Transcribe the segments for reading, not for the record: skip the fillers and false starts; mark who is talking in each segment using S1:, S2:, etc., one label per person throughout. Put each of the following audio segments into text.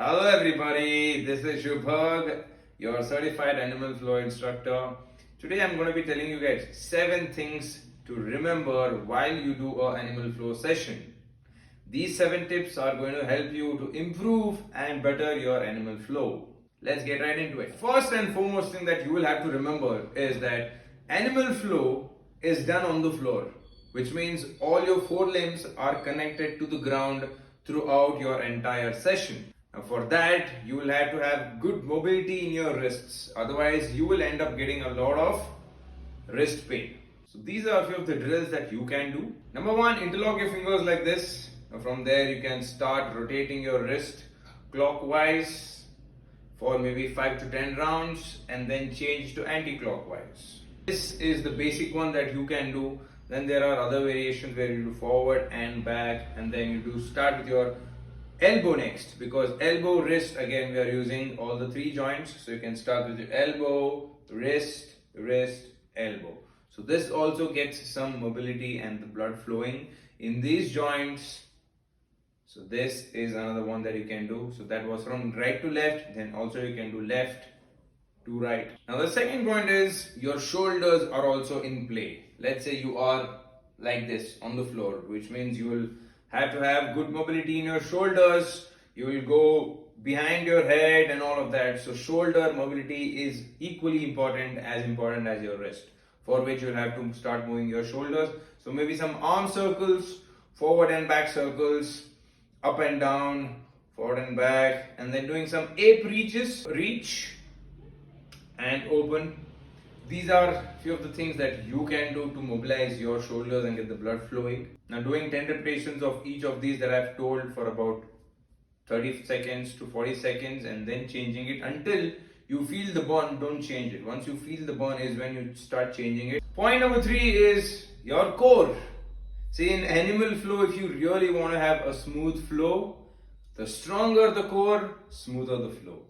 S1: Hello everybody, this is Shubhag, your certified Animal Flow Instructor. Today I'm going to be telling you guys 7 things to remember while you do an Animal Flow session. These 7 tips are going to help you to improve and better your Animal Flow. Let's get right into it. First and foremost thing that you will have to remember is that Animal Flow is done on the floor, which means all your forelimbs are connected to the ground throughout your entire session. Now for that, you will have to have good mobility in your wrists. Otherwise, you will end up getting a lot of wrist pain. So these are a few of the drills that you can do. Number 1, interlock your fingers like this. Now from there, you can start rotating your wrist clockwise for maybe 5 to 10 rounds and then change to anti-clockwise. This is the basic one that you can do. Then there are other variations where you do forward and back, and then you do start with your elbow next, because elbow, wrist, again we are using all the 3 joints, so you can start with your elbow, wrist, elbow. So this also gets some mobility and the blood flowing in these joints. So this is another one that you can do. So that was from right to left, then also you can do left to right. Now the second point is your shoulders are also in play. Let's say you are like this on the floor, which means you will have to have good mobility in your shoulders. You will go behind your head and all of that. So shoulder mobility is equally important as your wrist, for which you'll have to start moving your shoulders. So maybe some arm circles, forward and back circles, up and down, forward and back, and then doing some ape reaches, reach and open. These are few of the things that you can do to mobilize your shoulders and get the blood flowing. Now doing 10 repetitions of each of these that I've told for about 30 seconds to 40 seconds, and then changing it until you feel the burn. Don't change it. Once you feel the burn is when you start changing it. Point number 3 is your core. See, in Animal Flow, if you really want to have a smooth flow, the stronger the core, smoother the flow.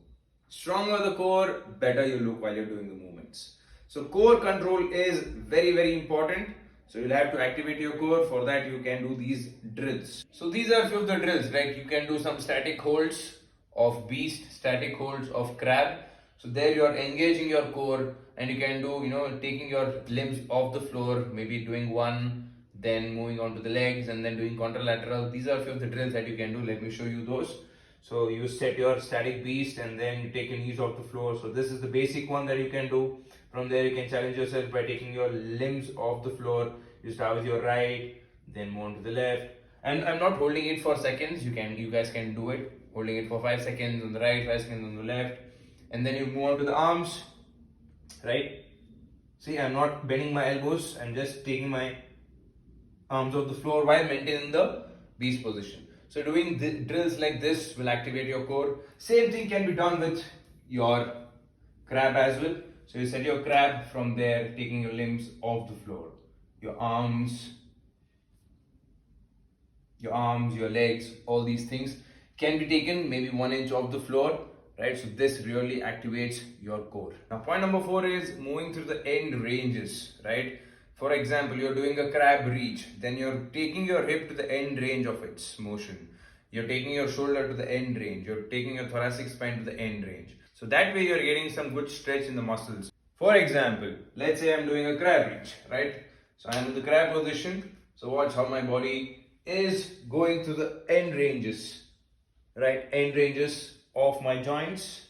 S1: Stronger the core, better you look while you're doing the movements. So core control is very, very important. So you'll have to activate your core. For that, you can do these drills. So these are a few of the drills, right? You can do some static holds of beast, static holds of crab. So there you are engaging your core, and you can do, taking your limbs off the floor, maybe doing one, then moving on to the legs, and then doing contralateral. These are a few of the drills that you can do. Let me show you those. So you set your static beast and then you take your knees off the floor. So this is the basic one that you can do. From there you can challenge yourself by taking your limbs off the floor. You start with your right, then move on to the left. And I'm not holding it for seconds. You guys can do it. Holding it for 5 seconds on the right, 5 seconds on the left. And then you move on to the arms, right? See, I'm not bending my elbows. I'm just taking my arms off the floor while maintaining the beast position. So doing drills like this will activate your core. Same thing can be done with your crab as well. So you set your crab, from there taking your limbs off the floor. Your arms, your legs, all these things can be taken maybe 1 inch off the floor, right? So this really activates your core. Now point number 4 is moving through the end ranges, right? For example, you're doing a crab reach, then you're taking your hip to the end range of its motion. You're taking your shoulder to the end range. You're taking your thoracic spine to the end range. So that way you're getting some good stretch in the muscles. For example, let's say I'm doing a crab reach, right? So I'm in the crab position. So watch how my body is going to the end ranges, right? End ranges of my joints,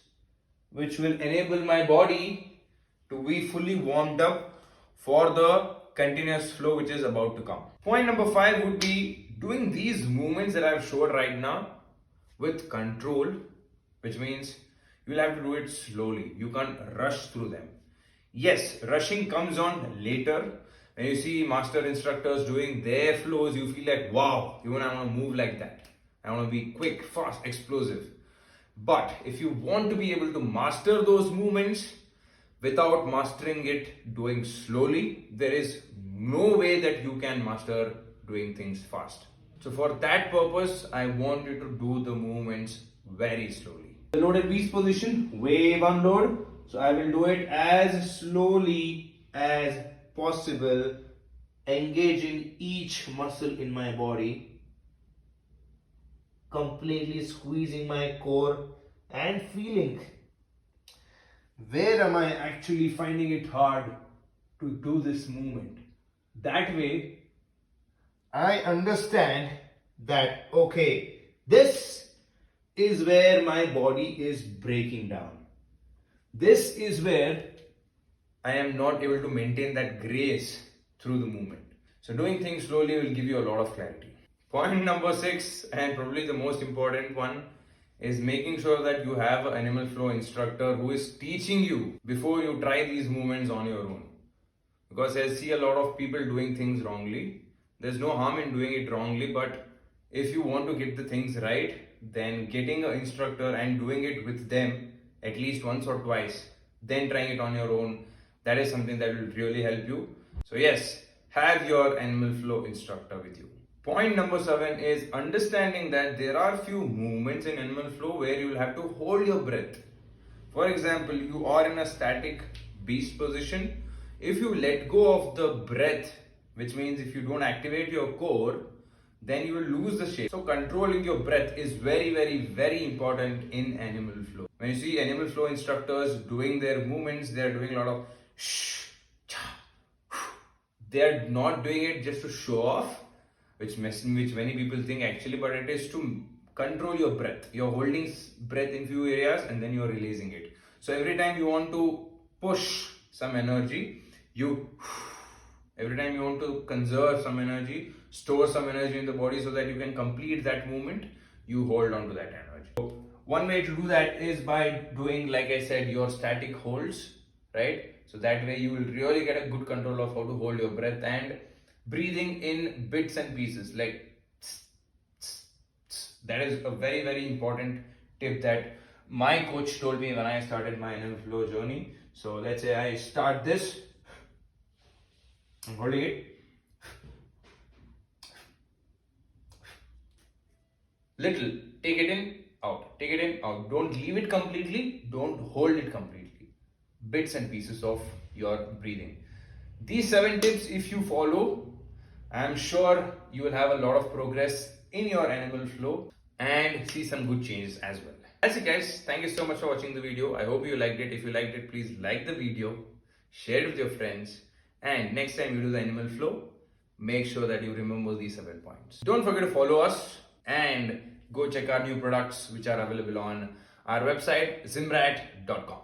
S1: which will enable my body to be fully warmed up for the continuous flow which is about to come. Point number 5 would be doing these movements that I've showed right now with control, which means you'll have to do it slowly. You can't rush through them. Yes, rushing comes on later. When you see master instructors doing their flows, you feel like, wow, even I want to move like that. I want to be quick, fast, explosive. But if you want to be able to master those movements without mastering it doing slowly, there is no way that you can master doing things fast. So for that purpose, I want you to do the movements very slowly. The loaded beast position, wave unload. So I will do it as slowly as possible, engaging each muscle in my body.
S2: completely squeezing my core and feeling where am I actually finding it hard to do this movement. That way, I understand that okay, this is where my body is breaking down. This is where I am not able to maintain that grace through the movement. So doing things slowly will give you a lot of clarity. Point number 6, and probably the most important one, is making sure that you have an animal flow instructor who is teaching you before you try these movements on your own. Because I see a lot of people doing things wrongly. There's no harm in doing it wrongly, but if you want to get the things right, then getting an instructor and doing it with them at least once or twice, then trying it on your own, that is something that will really help you. So yes, have your animal flow instructor with you. Point number 7 is understanding that there are few movements in animal flow where you will have to hold your breath. For example, you are in a static beast position. If you let go of the breath, which means if you don't activate your core, then you will lose the shape. So controlling your breath is very, very, very important in animal flow. When you see animal flow instructors doing their movements, they are doing a lot of shh, cha, they are not doing it just to show off, which many people think actually, but it is to control your breath. You're holding breath in few areas and then you're releasing it. So every time you want to push some energy, every time you want to conserve some energy, store some energy in the body so that you can complete that movement, you hold on to that energy. So one way to do that is by doing, like I said, your static holds, right? So that way you will really get a good control of how to hold your breath and breathing in bits and pieces, like that is a very, very important tip that my coach told me when I started my animal flow journey. So let's say I start this, I'm holding it. Little, take it in, out, take it in, out. Don't leave it completely, don't hold it completely. Bits and pieces of your breathing. These 7 tips, if you follow, I am sure you will have a lot of progress in your animal flow and see some good changes as well. That's it guys, thank you so much for watching the video. I hope you liked it. If you liked it, please like the video, share it with your friends, and next time you do the animal flow, make sure that you remember these 7 points. Don't forget to follow us and go check out new products which are available on our website zymrat.com.